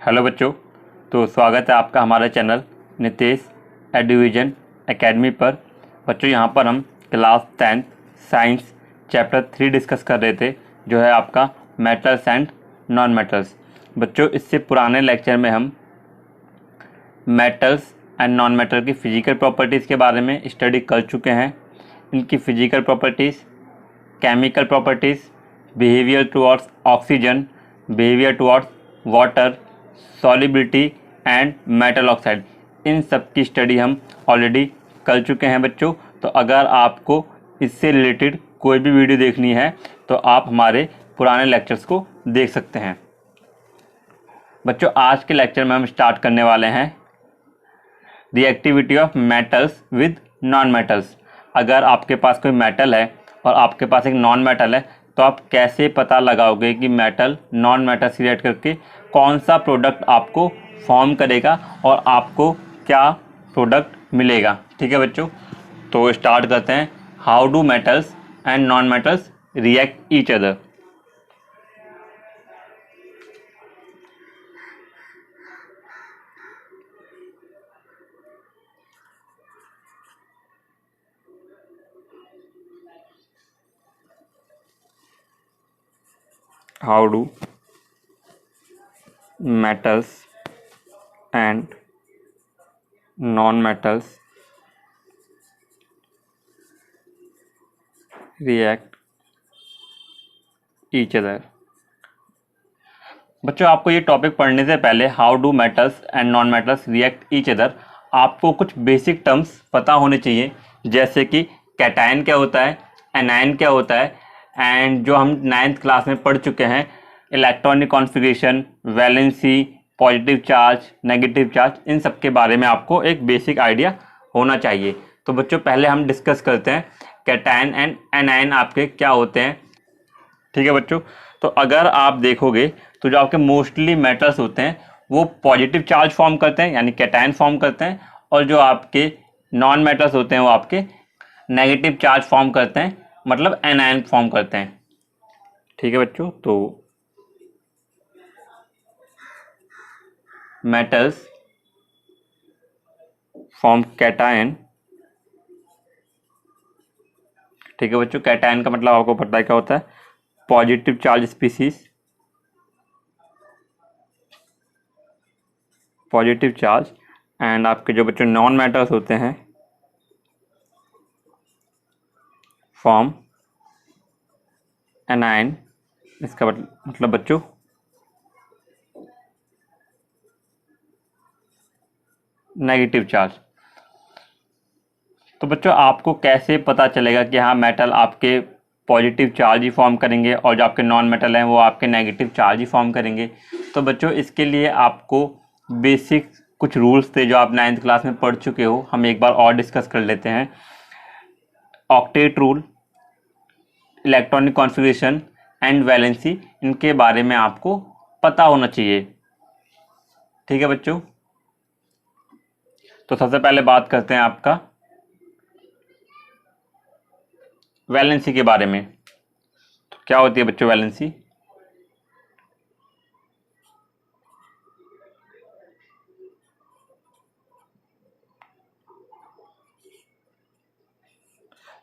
Hello बच्चों, तो स्वागत है आपका हमारे चैनल नितेश एडुविजन एकेडमी पर। बच्चों यहाँ पर हम class 10th science chapter 3 discuss कर रहे थे, जो है आपका मेटल्स एंड नॉन मेटल्स। बच्चों इससे पुराने लेक्चर में हम मेटल्स एंड नॉन मेटल की फ़िज़िकल प्रॉपर्टीज़ के बारे में स्टडी कर चुके हैं। इनकी physical properties, chemical properties, behaviour towards oxygen, behaviour towards water, solubility and metal oxide, इन सब की स्टडी हम ऑलरेडी कर चुके हैं बच्चों। तो अगर आपको इससे रिलेटेड कोई भी वीडियो देखनी है तो आप हमारे पुराने लेक्चर्स को देख सकते हैं। बच्चों आज के लेक्चर में हम स्टार्ट करने वाले हैं reactivity of metals with non metals. अगर आपके पास कोई मेटल है और आपके पास एक नॉन मेटल है तो आप कैसे पता लगाओगे कि मेटल नॉन मेटल से रिएक्ट करके कौन सा प्रोडक्ट आपको फॉर्म करेगा और आपको क्या प्रोडक्ट मिलेगा। ठीक है बच्चों, तो स्टार्ट करते हैं। How do metals and non metals react each other. How do metals and non-metals react each other? बच्चों आपको ये टॉपिक पढ़ने से पहले how do metals and non metals react each other आपको कुछ बेसिक टर्म्स पता होने चाहिए, जैसे कि कैटायन क्या होता है, एनायन क्या होता है, एंड जो हम 9th क्लास में पढ़ चुके हैं electronic configuration, valency, positive charge, negative charge, इन सब के बारे में आपको एक बेसिक आइडिया होना चाहिए। तो बच्चों पहले हम डिस्कस करते हैं कैटायन एंड एनायन आपके क्या होते हैं। ठीक है बच्चों, तो अगर आप देखोगे तो जो आपके मोस्टली मेटल्स होते हैं वो पॉजिटिव चार्ज फॉर्म करते हैं, यानी कैटायन फॉर्म करते हैं, और जो आपके नॉन मेटल्स होते हैं वो आपके नेगेटिव चार्ज फॉर्म करते हैं, मतलब एनायन फॉर्म करते हैं। ठीक है बच्चों, तो मेटल्स फॉर्म कैटायन। ठीक है बच्चों, कैटायन का मतलब आपको पता है क्या होता है, positive charge species, positive charge. And आपके जो बच्चों नॉन मेटल्स होते हैं फॉर्म एनायन, इसका मतलब बच्चों नेगेटिव चार्ज। तो बच्चों आपको कैसे पता चलेगा कि हाँ मेटल आपके पॉजिटिव चार्ज ही फॉर्म करेंगे और जो आपके नॉन मेटल हैं वो आपके नेगेटिव चार्ज ही फॉर्म करेंगे। तो बच्चों इसके लिए आपको बेसिक कुछ रूल्स थे जो आप 9th क्लास में पढ़ चुके हो, हम एक बार और डिस्कस कर लेते हैं। Octet rule, electronic configuration and valency, इनके बारे में आपको पता होना चाहिए। ठीक है बच्चों, तो सबसे पहले बात करते हैं आपका वैलेंसी के बारे में। तो क्या होती है बच्चों वैलेंसी?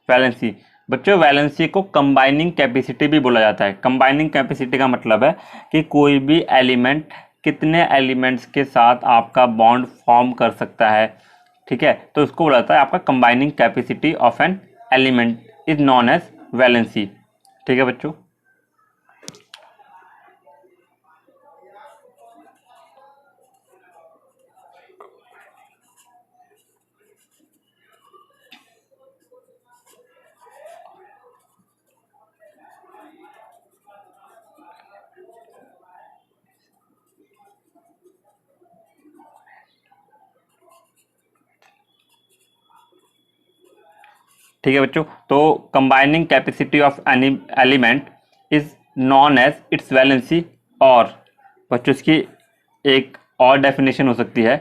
वैलेंसी बच्चों, वैलेंसी को कंबाइनिंग कैपेसिटी भी बोला जाता है। कंबाइनिंग कैपेसिटी का मतलब है कि कोई भी एलिमेंट कितने एलिमेंट्स के साथ आपका बॉन्ड फॉर्म कर सकता है। ठीक है, तो इसको बोला जाता है आपका combining capacity of an element is known as valency. ठीक है बच्चों, ठीक है बच्चों, तो combining capacity of any element is known as its valency. और बच्चों इसकी एक और डेफिनेशन हो सकती है।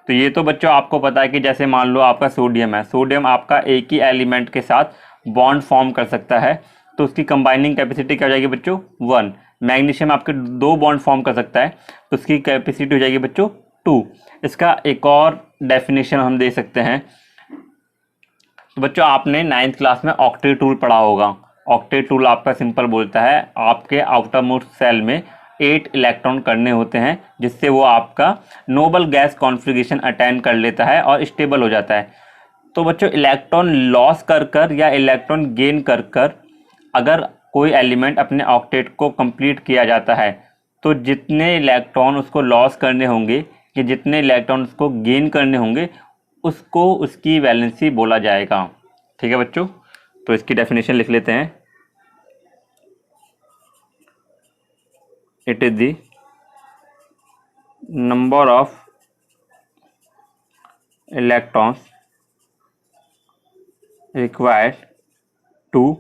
तो ये तो बच्चों आपको पता है कि जैसे मान लो आपका सोडियम है, सोडियम आपका एक ही एलिमेंट के साथ बॉन्ड फॉर्म कर सकता है, तो उसकी कंबाइनिंग कैपेसिटी क्या हो जाएगी बच्चों, 1। मैग्नीशियम आपके 2 बॉन्ड फॉर्म कर सकता है, तो उसकी कैपेसिटी हो जाएगी बच्चों 2। इसका एक और डेफिनेशन हम दे सकते हैं। तो बच्चों आपने 9th क्लास में ऑक्टेट रूल पढ़ा होगा। ऑक्टेट रूल आपका सिंपल बोलता है आपके आउटर मोस्ट सेल में 8 इलेक्ट्रॉन करने होते हैं, जिससे वो आपका नोबल गैस कॉन्फ़िगरेशन अटेन कर लेता है और स्टेबल हो जाता है। तो बच्चों इलेक्ट्रॉन लॉस कर कर या इलेक्ट्रॉन गेन कर कर अगर कोई एलिमेंट अपने ऑक्टेट को कंप्लीट किया जाता है, तो जितने इलेक्ट्रॉन उसको लॉस करने होंगे कि जितने इलेक्ट्रॉन उसको गेन करने होंगे, उसको उसकी वैलेंसी बोला जाएगा। ठीक है बच्चों, तो इसकी डेफिनेशन लिख लेते हैं। It is the number of electrons required to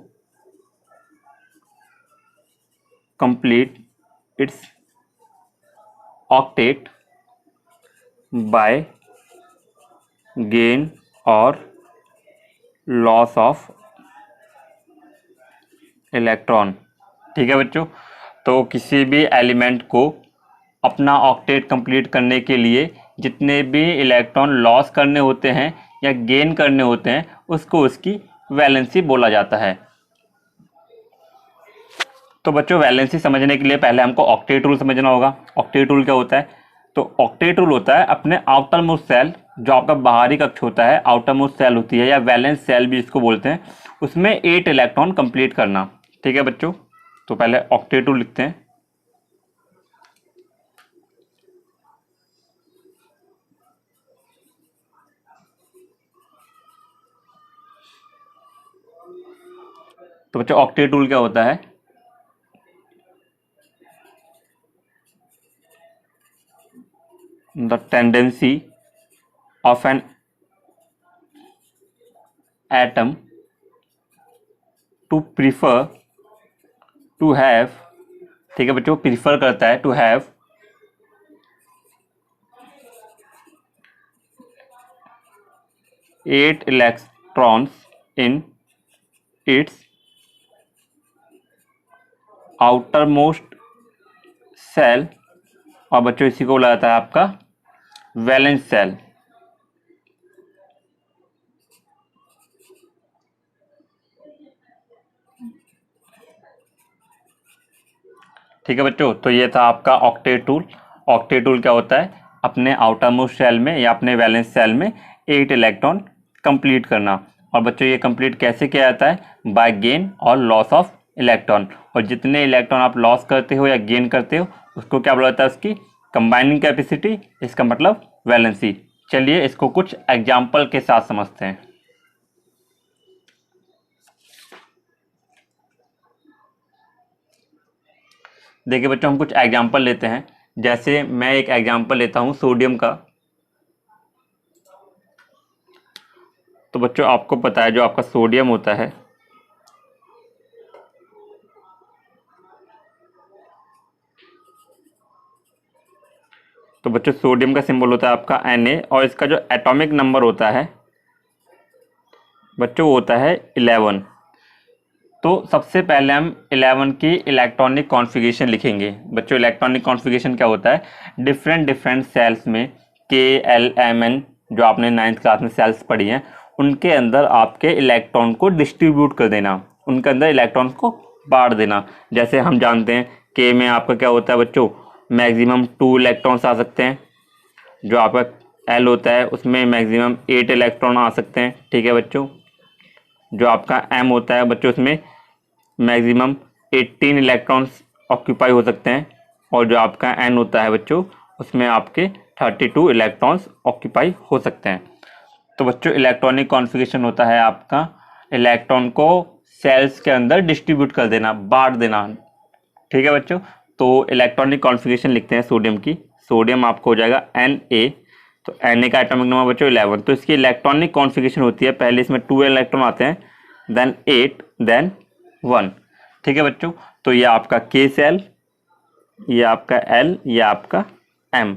complete its octet by gain और लॉस ऑफ इलेक्ट्रॉन। ठीक है बच्चों, तो किसी भी एलिमेंट को अपना ऑक्टेट कंप्लीट करने के लिए जितने भी इलेक्ट्रॉन लॉस करने होते हैं या गेन करने होते हैं, उसको उसकी वैलेंसी बोला जाता है। तो बच्चों वैलेंसी समझने के लिए पहले हमको ऑक्टेट रूल समझना होगा। ऑक्टेट रूल क्या होता है? तो ऑक्टेट रूल होता है अपने आउटर मोस्ट सेल, जो आपका बाहरी कक्ष होता है, आउटर मोस्ट सेल होती है या वैलेंस सेल भी इसको बोलते हैं, उसमें 8 इलेक्ट्रॉन कंप्लीट करना। ठीक है बच्चों, तो पहले ऑक्टेट रूल लिखते हैं। तो बच्चों ऑक्टेट रूल क्या होता है? The tendency of an atom to prefer to have, ठीक है बच्चों, प्रीफर करता है to have 8 electrons in its outermost shell, और बच्चों इसी को बोला जाता है आपका वैलेंस सेल। ठीक है बच्चों, तो ये था आपका ऑक्टेट रूल। ऑक्टेट रूल क्या होता है? अपने आउटर मोस्ट सेल में या अपने वैलेंस सेल में 8 इलेक्ट्रॉन कंप्लीट करना। और बच्चों ये कंप्लीट कैसे किया जाता है? बाय गेन और लॉस ऑफ इलेक्ट्रॉन। और जितने इलेक्ट्रॉन आप लॉस करते हो या गेन करते हो, उसको क्या बोला जाता है? उसकी कंबाइनिंग कैपेसिटी, इसका मतलब वैलेंसी। चलिए इसको कुछ एग्जाम्पल के साथ समझते हैं। देखिए बच्चों, हम कुछ एग्जाम्पल लेते हैं। जैसे मैं एक एग्जाम्पल लेता हूं सोडियम का। तो बच्चों आपको पता है जो आपका सोडियम होता है, तो बच्चों सोडियम का सिंबल होता है आपका Na, और इसका जो एटॉमिक नंबर होता है बच्चों वो होता है 11। तो सबसे पहले हम 11 की इलेक्ट्रॉनिक कॉन्फ़िगरेशन लिखेंगे। बच्चों इलेक्ट्रॉनिक कॉन्फ़िगरेशन क्या होता है? डिफरेंट सेल्स में KLMN, जो आपने 9th क्लास में सेल्स पढ़ी हैं, उनके अंदर आपके इलेक्ट्रॉन को डिस्ट्रीब्यूट कर देना, उनके अंदर इलेक्ट्रॉन को बांट देना। जैसे हम जानते हैं K में आपका क्या होता है बच्चों? मैक्सिमम 2 इलेक्ट्रॉन्स आ सकते हैं। जो आपका L होता है उसमें मैक्सिमम 8 इलेक्ट्रॉन आ सकते हैं। ठीक है बच्चों, जो आपका M होता है बच्चों उसमें मैक्सिमम 18 इलेक्ट्रॉन्स ऑक्यूपाई हो सकते हैं। और जो आपका N होता है बच्चों उसमें आपके 32 इलेक्ट्रॉन्स ऑक्यूपाई हो सकते हैं। तो बच्चों इलेक्ट्रॉनिक कॉन्फ़िगरेशन होता है आपका इलेक्ट्रॉन को सेल्स के अंदर डिस्ट्रीब्यूट कर देना, बांट देना। ठीक है बच्चों, तो इलेक्ट्रॉनिक कॉन्फ़िगरेशन लिखते हैं सोडियम की। सोडियम आपको हो जाएगा Na, तो Na का एटॉमिक नंबर बच्चों 11। तो इसकी इलेक्ट्रॉनिक कॉन्फ़िगरेशन होती है, पहले इसमें 2 इलेक्ट्रॉन आते हैं, देन 8, देन 1। ठीक है बच्चों, तो ये आपका K सेल, ये आपका L, ये आपका M।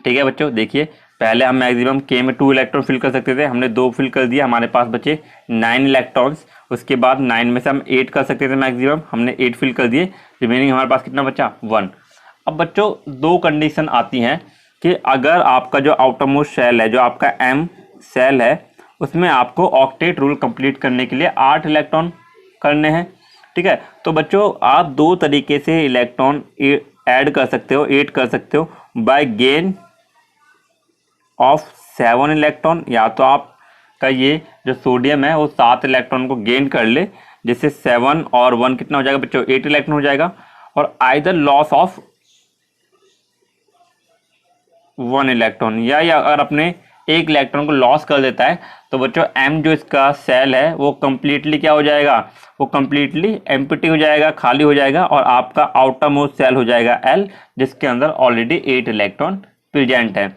ठीक है बच्चों, देखिए पहले हम मैक्सिमम के में 2 इलेक्ट्रॉन फिल कर सकते थे, हमने 2 फिल कर दिया, हमारे पास बचे 9 इलेक्ट्रॉन्स। उसके बाद 9 में से हम 8 कर सकते थे मैक्सिमम, हमने 8 फिल कर दिए, रिमेनिंग हमारे पास कितना बचा 1। अब बच्चों 2 कंडीशन आती हैं कि अगर आपका जो आउटरमोस्ट शेल है, जो आपका एम सेल है, उसमें आपको ऑक्टेट रूल कंप्लीट करने के लिए 8 इलेक्ट्रॉन करने हैं। ठीक है, तो बच्चों आप 2 तरीके से इलेक्ट्रॉन ऐड कर सकते हो, 8 कर सकते हो, बाय गेन ऑफ 7 इलेक्ट्रॉन, या तो आपका ये जो सोडियम है वो 7 इलेक्ट्रॉन को गेन कर ले, जिससे 7 और 1 कितना हो जाएगा बच्चों 8 इलेक्ट्रॉन हो जाएगा। और आइदर लॉस ऑफ 1 इलेक्ट्रॉन, या अगर अपने 1 इलेक्ट्रॉन को लॉस कर देता है तो बच्चों एम जो इसका सेल है वो कंप्लीटली क्या हो जाएगा, वो कंप्लीटली एम्प्टी हो जाएगा, खाली हो जाएगा, और आपका आउटर मोस्ट सेल हो जाएगा एल, जिसके अंदर ऑलरेडी 8 इलेक्ट्रॉन प्रेजेंट है।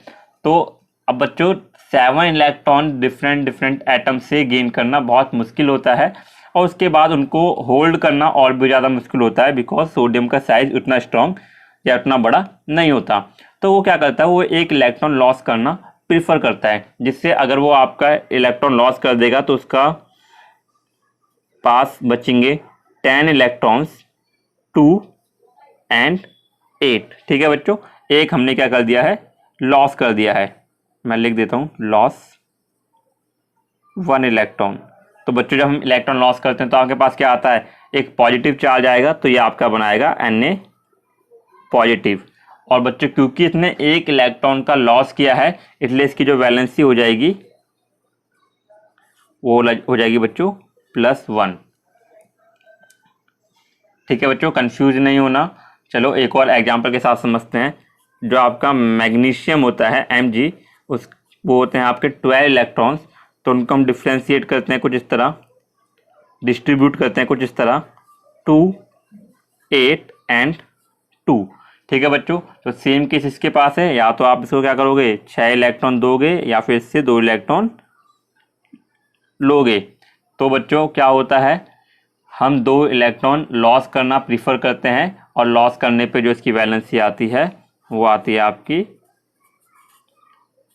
तो अब बच्चों 7 इलेक्ट्रॉन डिफरेंट एटम से गेन करना बहुत मुश्किल होता है, और उसके बाद उनको होल्ड करना और भी ज़्यादा मुश्किल होता है, बिकॉज सोडियम का साइज उतना स्ट्रॉन्ग या उतना बड़ा नहीं होता। तो वो क्या करता है, वो 1 इलेक्ट्रॉन लॉस करना प्रीफर करता है, जिससे अगर वो आपका इलेक्ट्रॉन लॉस कर देगा तो उसका पास बचेंगे 10 इलेक्ट्रॉन्स 2 एंड 8। ठीक है बच्चों, एक हमने क्या कर दिया है, लॉस कर दिया है। मैं लिख देता हूँ लॉस 1 इलेक्ट्रॉन। तो बच्चों जब हम इलेक्ट्रॉन लॉस करते हैं तो आपके पास क्या आता है, एक पॉजिटिव चार्ज आएगा, तो ये आपका बनाएगा Na पॉजिटिव। और बच्चों क्योंकि इसने 1 इलेक्ट्रॉन का लॉस किया है, इसलिए इसकी जो वैलेंसी हो जाएगी वो हो जाएगी बच्चों +1। ठीक है बच्चों, कंफ्यूज नहीं होना। चलो एक और एग्जांपल के साथ समझते हैं। जो आपका मैग्नीशियम होता है Mg, उस वो होते हैं आपके 12 इलेक्ट्रॉन्स, तो उनको हम डिफ्रेंशिएट करते हैं कुछ इस तरह, डिस्ट्रीब्यूट करते हैं कुछ इस तरह 2 8 एंड 2। ठीक है बच्चों, तो सेम केस इसके पास है, या तो आप इसको क्या करोगे 6 इलेक्ट्रॉन दोगे या फिर इससे 2 इलेक्ट्रॉन लोगे। तो बच्चों क्या होता है, हम 2 इलेक्ट्रॉन लॉस करना प्रीफर करते हैं, और लॉस करने पे जो इसकी वैलेंसी आती है वो आती है आपकी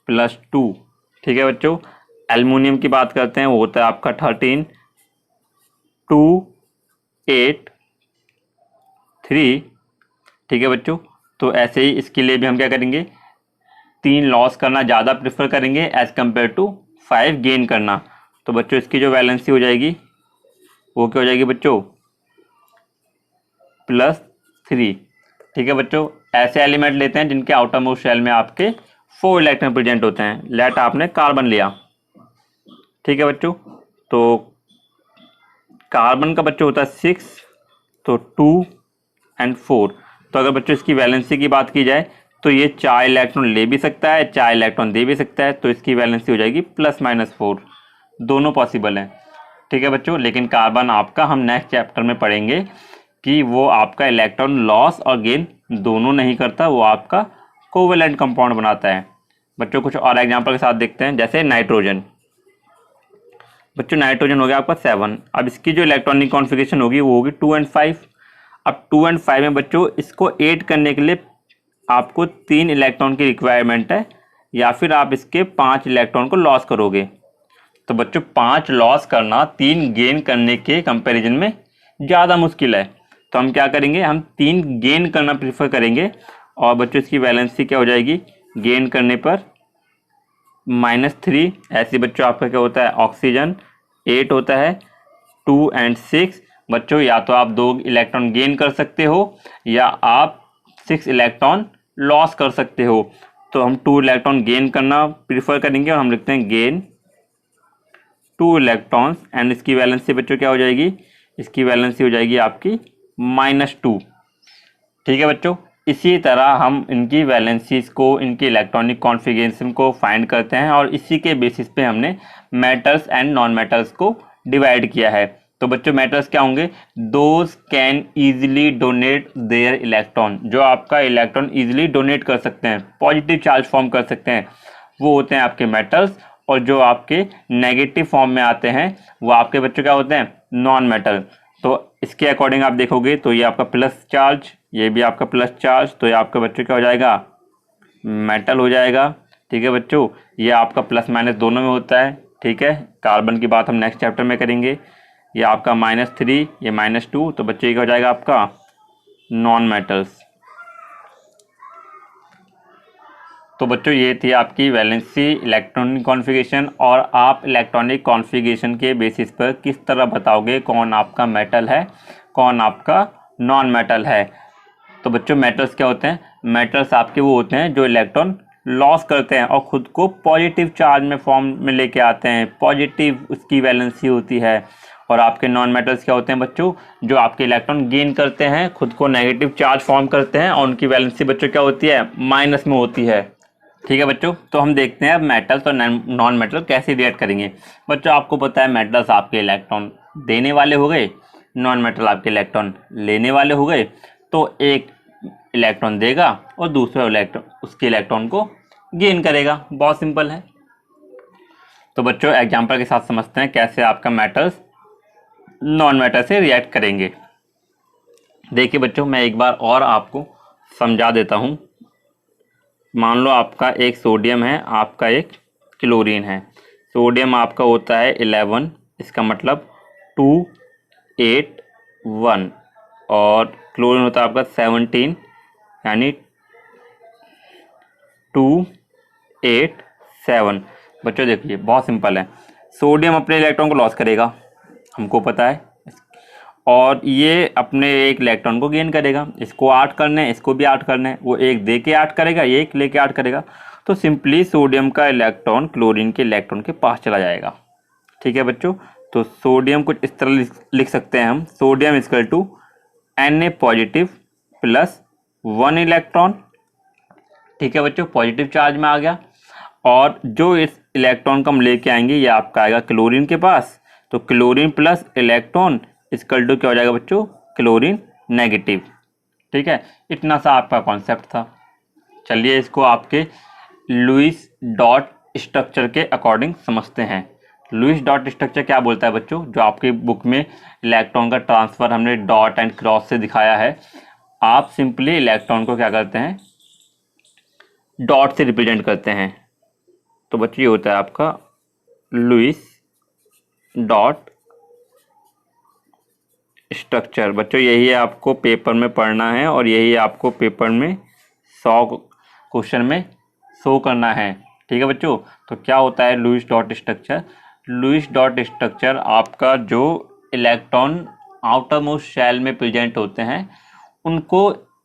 +2। ठीक है बच्चों, एल्युमिनियम की बात करते हैं, वो होता है आपका 13 2 8 3। ठीक है बच्चों, तो ऐसे ही इसके लिए भी हम क्या करेंगे, 3 लॉस करना ज़्यादा प्रेफर करेंगे एज कम्पेयर टू 5 गेन करना। तो बच्चों इसकी जो वैलेंसी हो जाएगी वो क्या हो जाएगी बच्चों +3। ठीक है बच्चों, ऐसे एलिमेंट लेते हैं जिनके आउटर मोस्ट शेल में आपके 4 इलेक्ट्रॉन प्रेजेंट होते हैं। लेट आपने कार्बन लिया। ठीक है बच्चों, तो कार्बन का बच्चों होता है 6, तो 2 एंड 4। तो अगर बच्चों इसकी वैलेंसी की बात की जाए तो ये 4 इलेक्ट्रॉन ले भी सकता है, 4 इलेक्ट्रॉन दे भी सकता है, तो इसकी वैलेंसी हो जाएगी +-4, दोनों पॉसिबल हैं। ठीक है बच्चों, लेकिन कार्बन आपका हम नेक्स्ट चैप्टर में पढ़ेंगे कि वो आपका इलेक्ट्रॉन लॉस और गेन दोनों नहीं करता, वो आपका कोवेलेंट कंपाउंड बनाता है। बच्चों कुछ और एग्जांपल के साथ देखते हैं, जैसे नाइट्रोजन। बच्चों नाइट्रोजन हो गया आपका 7, अब इसकी जो इलेक्ट्रॉनिक कॉन्फ़िगरेशन होगी वो होगी 2 एंड 5। अब 2 एंड 5 में बच्चों इसको 8 करने के लिए आपको 3 इलेक्ट्रॉन की रिक्वायरमेंट है, या फिर आप इसके 5 इलेक्ट्रॉन को लॉस करोगे। तो बच्चों 5 लॉस करना 3 गेन करने के कंपैरिजन में ज़्यादा मुश्किल है, तो हम क्या करेंगे, हम 3 गेन करना प्रीफर करेंगे। और बच्चों इसकी वैलेंसी क्या हो जाएगी, गेन करने पर -3। ऐसे बच्चों आपका क्या होता है, ऑक्सीजन 8 होता है, 2 एंड 6। बच्चों या तो आप 2 इलेक्ट्रॉन गेन कर सकते हो या आप 6 इलेक्ट्रॉन लॉस कर सकते हो। तो हम 2 इलेक्ट्रॉन गेन करना प्रीफर करेंगे, और हम लिखते हैं गेन 2 इलेक्ट्रॉन्स, एंड इसकी वैलेंसी बच्चों क्या हो जाएगी, इसकी वैलेंसी हो जाएगी आपकी -2। ठीक है बच्चों, इसी तरह हम इनकी वैलेंसीज को, इनकी इलेक्ट्रॉनिक कॉन्फ़िगरेशन को फाइंड करते हैं, और इसी के बेसिस पे हमने मेटल्स एंड नॉन मेटल्स को डिवाइड किया है। तो बच्चों मेटल्स क्या होंगे, those can easily donate there electron, जो आपका इलेक्ट्रॉन ईजिली डोनेट कर सकते हैं, पॉजिटिव चार्ज फॉर्म कर सकते हैं, वो होते हैं आपके मेटल्स। और जो आपके नेगेटिव फॉर्म में आते हैं वो आपके बच्चों क्या होते हैं, नॉन मेटल। तो इसके अकॉर्डिंग आप देखोगे तो ये आपका प्लस चार्ज, ये भी आपका प्लस चार्ज, तो ये आपके बच्चों क्या हो जाएगा, मेटल हो जाएगा। ठीक है बच्चों, ये आपका प्लस माइनस दोनों में होता है। ठीक है, कार्बन की बात हम नेक्स्ट चैप्टर में करेंगे। ये आपका -3, ये -2, तो बच्चों ये क्या हो जाएगा आपका नॉन मेटल्स। तो बच्चों ये थी आपकी वैलेंसी इलेक्ट्रॉनिक कॉन्फ़िगरेशन, और आप इलेक्ट्रॉनिक कॉन्फ़िगरेशन के बेसिस पर किस तरह बताओगे कौन आपका मेटल है, कौन आपका नॉन मेटल है। तो बच्चों मेटल्स क्या होते हैं? मेटल्स आपके वो होते हैं जो इलेक्ट्रॉन लॉस करते हैं और खुद को पॉजिटिव चार्ज में फॉर्म में लेके आते हैं, पॉजिटिव उसकी वैलेंसी होती है। और आपके नॉन मेटल्स क्या होते हैं बच्चों? जो आपके इलेक्ट्रॉन गेन करते हैं, खुद को नेगेटिव चार्ज फॉर्म करते हैं, और उनकी वैलेंसी बच्चों क्या होती है? माइनस में होती है। ठीक है बच्चों, तो हम देखते हैं अब मेटल्स और नॉन मेटल कैसे रिएक्ट करेंगे। बच्चों आपको पता है मेटल्स आपके इलेक्ट्रॉन देने वाले हो गए, नॉन मेटल आपके इलेक्ट्रॉन लेने वाले हो गए। तो एक इलेक्ट्रॉन देगा और दूसरा इलेक्ट्रॉन उसके इलेक्ट्रॉन को गेन करेगा, बहुत सिंपल है। तो बच्चों एग्जांपल के साथ समझते हैं कैसे आपका मेटल्स नॉन मेटल से रिएक्ट करेंगे। देखिए बच्चों, मैं एक बार और आपको समझा देता हूँ। मान लो आपका एक सोडियम है, आपका एक क्लोरीन है। सोडियम आपका होता है 11, इसका मतलब 2, 8, 1, और क्लोरीन होता है आपका 17, यानी 2, 8, 7। बच्चों देखिए बहुत सिंपल है, सोडियम अपने इलेक्ट्रॉन को लॉस करेगा, हमको पता है, और ये अपने एक इलेक्ट्रॉन को गेन करेगा। इसको 8 करने हैं, इसको भी 8 करने हैं, वो एक दे के 8 करेगा, ये एक लेके 8 करेगा। तो सिंपली सोडियम का इलेक्ट्रॉन क्लोरीन के इलेक्ट्रॉन के पास चला जाएगा। ठीक है बच्चों, तो सोडियम कुछ इस तरह लिख सकते हैं हम, sodium equal to Na positive plus 1 electron. ठीक है बच्चों, पॉजिटिव चार्ज में आ गया, और जो इस इलेक्ट्रॉन को हम लेके आएंगे ये आपका आएगा क्लोरीन के पास। तो chlorine plus electron equal to क्या हो जाएगा बच्चों? Chlorine negative. ठीक है, इतना सा आपका कॉन्सेप्ट था। चलिए इसको आपके लुईस डॉट स्ट्रक्चर के अकॉर्डिंग समझते हैं। लुईस डॉट स्ट्रक्चर क्या बोलता है बच्चों? जो आपकी बुक में इलेक्ट्रॉन का ट्रांसफर हमने डॉट एंड क्रॉस से दिखाया है, आप सिंपली इलेक्ट्रॉन को क्या करते हैं? डॉट से रिप्रेजेंट करते हैं। तो बच्चों ये होता है आपका लुईस डॉट स्ट्रक्चर। बच्चों यही आपको पेपर में पढ़ना है, और यही आपको पेपर में 100 क्वेश्चन में शो करना है। ठीक है बच्चों, तो क्या होता है Lewis dot structure? Lewis dot structure आपका जो इलेक्ट्रॉन आउटर मोस्ट शेल में प्रेजेंट होते हैं उनको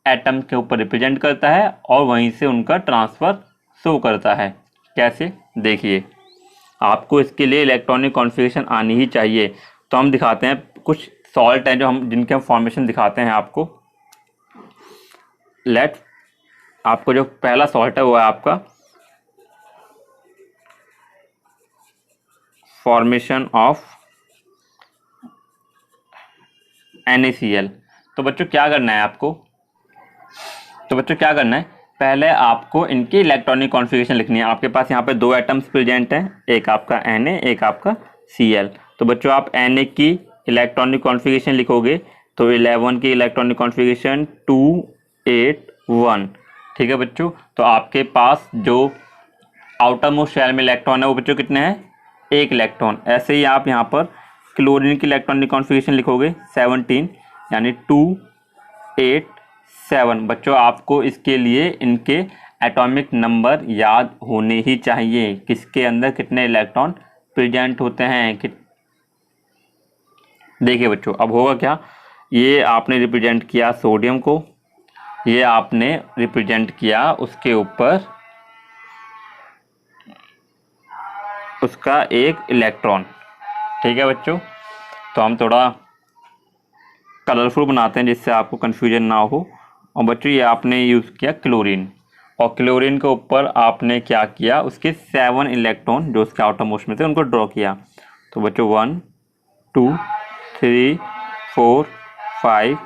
एटम के ऊपर रिप्रेजेंट करता है, और वहीं से उनका ट्रांसफ़र शो करता है। कैसे? देखिए, आपको इसके लिए इलेक्ट्रॉनिक कॉन्फ़िगरेशन आनी ही चाहिए। तो हम दिखाते हैं कुछ सॉल्ट हैं जो हम जिनके हम फॉर्मेशन दिखाते हैं आपको। आपको जो पहला सॉल्ट है वो है आपका फॉर्मेशन ऑफ NaCl। तो बच्चों क्या करना है आपको? तो बच्चों क्या करना है, पहले आपको इनकी इलेक्ट्रॉनिक कॉन्फ़िगरेशन लिखनी है। आपके पास यहाँ पे 2 एटम्स प्रेजेंट हैं, एक आपका Na, एक आपका Cl। तो बच्चों आप Na की इलेक्ट्रॉनिक कॉन्फ़िगरेशन लिखोगे तो 11 की इलेक्ट्रॉनिक कॉन्फ़िगरेशन 2, 8, 1। ठीक है बच्चों, तो आपके पास जो आउटर मोस्ट शेल में इलेक्ट्रॉन है वो बच्चों कितने हैं? 1 इलेक्ट्रॉन। ऐसे ही आप यहाँ पर क्लोरीन की इलेक्ट्रॉनिक कॉन्फ़िगरेशन लिखोगे 17, यानी 2, 8, 7। बच्चों आपको इसके लिए इनके एटॉमिक नंबर याद होने ही चाहिए, किसके अंदर कितने इलेक्ट्रॉन प्रेजेंट होते हैं। देखिए बच्चों अब होगा क्या, ये आपने रिप्रेजेंट किया सोडियम को, ये आपने रिप्रेजेंट किया उसके ऊपर उसका एक इलेक्ट्रॉन। ठीक है बच्चों, तो हम थोड़ा कलरफुल बनाते हैं जिससे आपको कन्फ्यूजन ना हो। और बच्चों ये आपने यूज़ किया क्लोरीन, और क्लोरीन के ऊपर आपने क्या किया, उसके 7 इलेक्ट्रॉन जो उसके आउटर मोस्ट में थे उनको ड्रॉ किया। तो बच्चों 1, 2, 3, 4, 5,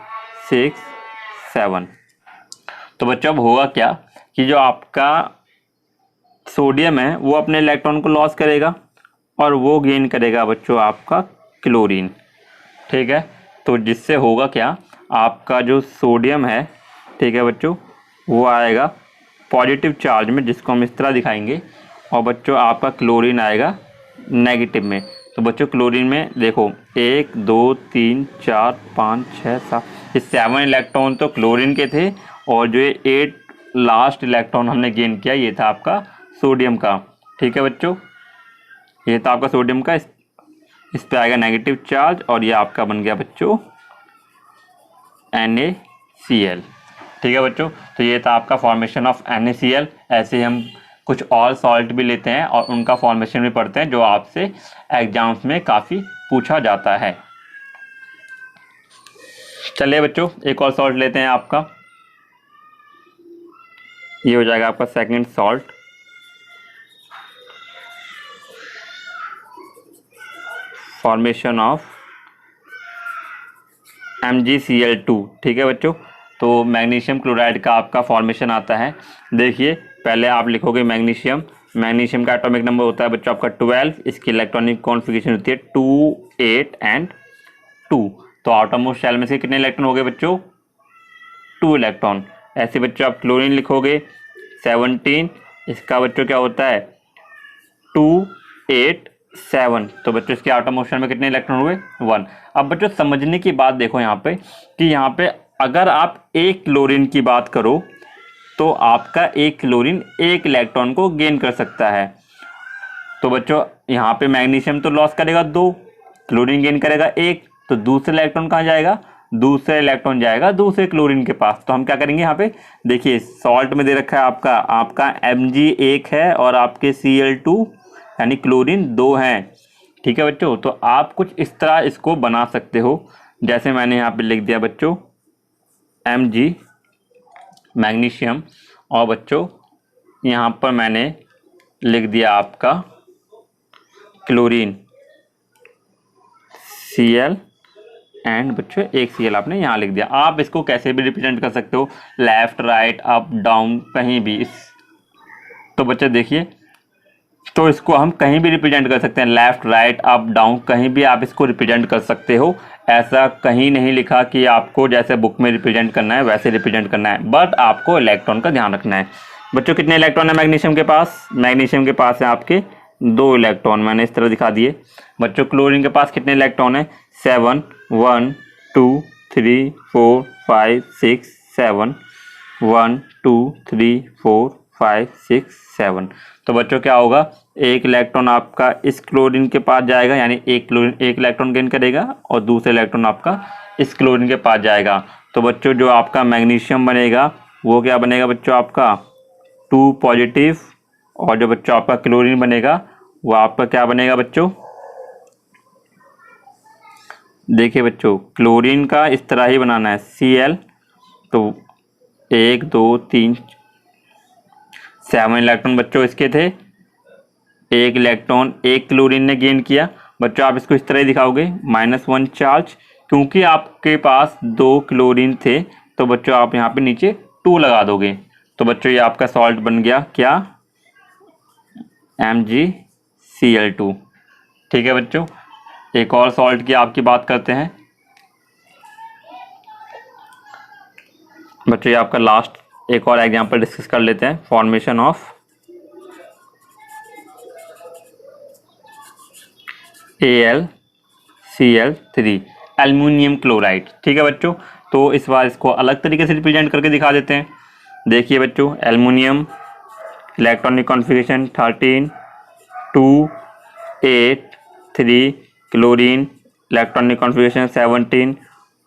6, 7। तो बच्चों अब होगा क्या कि जो आपका सोडियम है वो अपने इलेक्ट्रॉन को लॉस करेगा और वो गेन करेगा बच्चों आपका क्लोरीन। ठीक है, तो जिससे होगा क्या, आपका जो सोडियम है, ठीक है बच्चों, वो आएगा पॉजिटिव चार्ज में, जिसको हम इस तरह दिखाएंगे, और बच्चों आपका क्लोरीन आएगा नेगेटिव में। तो बच्चों क्लोरीन में देखो 1 2 3 4 5 6 7, ये 7 इलेक्ट्रॉन तो क्लोरीन के थे, और जो ये 8 लास्ट इलेक्ट्रॉन हमने गेन किया ये था आपका सोडियम का। ठीक है बच्चों, ये था आपका सोडियम का, इस पे आएगा नेगेटिव चार्ज, और ये आपका बन गया बच्चों NaCl। ठीक है बच्चों, तो ये था आपका फॉर्मेशन ऑफ NaCl। ऐसे हम कुछ और सॉल्ट भी लेते हैं और उनका फॉर्मेशन भी पढ़ते हैं, जो आपसे एग्जाम्स में काफ़ी पूछा जाता है। चलिए बच्चों, एक और सॉल्ट लेते हैं आपका, ये हो जाएगा आपका second salt, formation of MgCl2। ठीक है बच्चों, तो मैग्नीशियम क्लोराइड का आपका फॉर्मेशन आता है। देखिए पहले आप लिखोगे मैग्नीशियम, मैग्नीशियम का एटॉमिक नंबर होता है बच्चों आपका 12, इसकी इलेक्ट्रॉनिक कॉन्फ़िगरेशन होती है 2 8 एंड 2। तो आउटरमोस्ट शेल में से कितने इलेक्ट्रॉन हो गए बच्चों? 2 इलेक्ट्रॉन। ऐसे बच्चों आप क्लोरीन लिखोगे 17, इसका बच्चों क्या होता है 2 8 7। तो बच्चों इसके आउटरमोस्ट शेल में कितने इलेक्ट्रॉन हुए? 1। अब बच्चों समझने की बात देखो यहाँ पे कि यहाँ पे अगर आप एक क्लोरीन की बात करो तो आपका एक क्लोरीन एक इलेक्ट्रॉन को गेन कर सकता है। तो बच्चों यहाँ पे मैग्नीशियम तो लॉस करेगा 2, क्लोरीन गेन करेगा 1, तो दूसरा इलेक्ट्रॉन कहाँ जाएगा? दूसरा इलेक्ट्रॉन जाएगा दूसरे क्लोरीन के पास। तो हम क्या करेंगे यहाँ पे, देखिए सॉल्ट में दे रखा है आपका Mg 1 है और आपके Cl2 यानी क्लोरीन 2 हैं। ठीक है बच्चों, तो आप कुछ इस तरह इसको बना सकते हो, जैसे मैंने यहाँ पे लिख दिया बच्चों Mg मैग्नीशियम, और बच्चों यहाँ पर मैंने लिख दिया आपका क्लोरीन Cl, एंड बच्चों एक Cl आपने यहाँ लिख दिया। आप इसको कैसे भी रिप्रेजेंट कर सकते हो, लेफ्ट राइट अप डाउन कहीं भी। तो बच्चे देखिए, तो इसको हम कहीं भी रिप्रेजेंट कर सकते हैं, लेफ्ट राइट अप डाउन कहीं भी आप इसको रिप्रेजेंट कर सकते हो। ऐसा कहीं नहीं लिखा कि आपको जैसे बुक में रिप्रेजेंट करना है वैसे रिप्रेजेंट करना है, बट आपको इलेक्ट्रॉन का ध्यान रखना है। बच्चों कितने इलेक्ट्रॉन है मैग्नीशियम के पास? मैग्नीशियम के पास है आपके 2 इलेक्ट्रॉन, मैंने इस तरह दिखा दिए। बच्चों क्लोरीन के पास कितने इलेक्ट्रॉन है? 7, 1 2 3 4 5 6 7, 1 2 3 4 5 6 7। तो बच्चों क्या होगा, एक इलेक्ट्रॉन आपका इस क्लोरीन के पास जाएगा, यानी एक क्लोरीन एक इलेक्ट्रॉन गेन करेगा, और दूसरा इलेक्ट्रॉन आपका इस क्लोरीन के पास जाएगा। तो बच्चों जो आपका मैग्नीशियम बनेगा वो क्या बनेगा बच्चों आपका 2 पॉजिटिव, और जो बच्चों आपका क्लोरीन बनेगा वो आपका क्या बनेगा बच्चों? देखिए बच्चों क्लोरीन का इस तरह ही बनाना है Cl, तो 1 2 3 7 इलेक्ट्रॉन बच्चों इसके थे, एक इलेक्ट्रॉन एक क्लोरीन ने गेन किया। बच्चों आप इसको इस तरह ही दिखाओगे -1 चार्ज, क्योंकि आपके पास 2 क्लोरीन थे तो बच्चों आप यहाँ पे नीचे 2 लगा दोगे। तो बच्चों ये आपका सॉल्ट बन गया क्या? MgCl2। ठीक है बच्चों, एक और सॉल्ट की आपकी बात करते हैं बच्चों, ये आपका लास्ट एक और एग्जांपल डिस्कस कर लेते हैं, formation of AlCl3 aluminium chloride. ठीक है बच्चों, तो इस बार इसको अलग तरीके से रिप्रेजेंट करके दिखा देते हैं। देखिए बच्चों aluminium electronic configuration 13 2 8 3, chlorine electronic configuration 17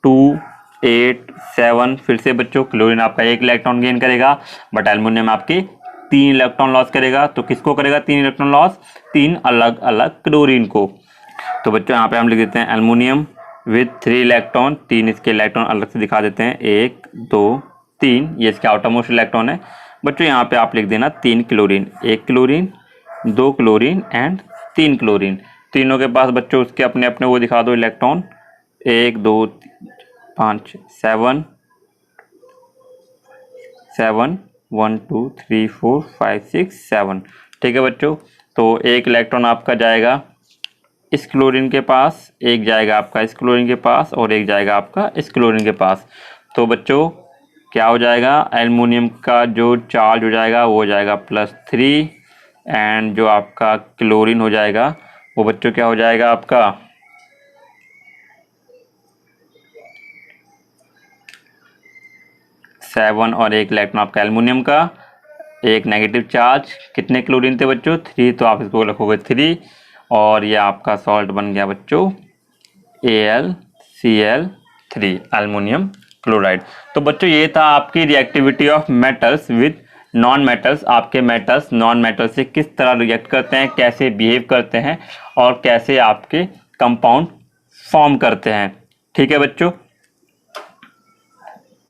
2 8 7। फिर से बच्चों क्लोरीन आपका एक इलेक्ट्रॉन गेन करेगा, बट एल्युमिनियम आपके 3 इलेक्ट्रॉन लॉस करेगा। तो किसको करेगा 3 इलेक्ट्रॉन लॉस? 3 अलग अलग क्लोरीन को। तो बच्चों यहाँ पे हम लिख देते हैं एल्युमिनियम विथ 3 इलेक्ट्रॉन, 3 इसके इलेक्ट्रॉन अलग से दिखा देते हैं, 1 2 3, ये इसके आउटरमोस्ट इलेक्ट्रॉन है। बच्चों यहाँ पे आप लिख देना 3 chlorine, 1 chlorine 2 chlorine and 3 chlorine. तीनों के पास बच्चों उसके अपने अपने वो दिखा दो इलेक्ट्रॉन, 1 2 5 7 7 1 2 3 4 5 6 7। ठीक है बच्चों, तो एक इलेक्ट्रॉन आपका जाएगा इस क्लोरीन के पास, एक जाएगा आपका इस क्लोरीन के पास, और एक जाएगा आपका इस क्लोरीन के पास। तो बच्चों क्या हो जाएगा, एल्युमिनियम का जो चार्ज हो जाएगा वो हो जाएगा +3 एंड जो आपका क्लोरीन हो जाएगा वो बच्चों क्या हो जाएगा आपका 7 और एक इलेक्ट्रॉन आपका एल्युमिनियम का, एक नेगेटिव चार्ज, कितने क्लोरीन थे बच्चों 3, तो आप इसको रखोगे 3 और ये आपका सॉल्ट बन गया बच्चों AlCl3 एल्युमिनियम क्लोराइड। तो बच्चों ये था आपकी reactivity of metals with non metals. आपके मेटल्स नॉन मेटल से किस तरह रिएक्ट करते हैं, कैसे बिहेव करते हैं और कैसे आपके कंपाउंड फॉर्म करते हैं। ठीक है बच्चों।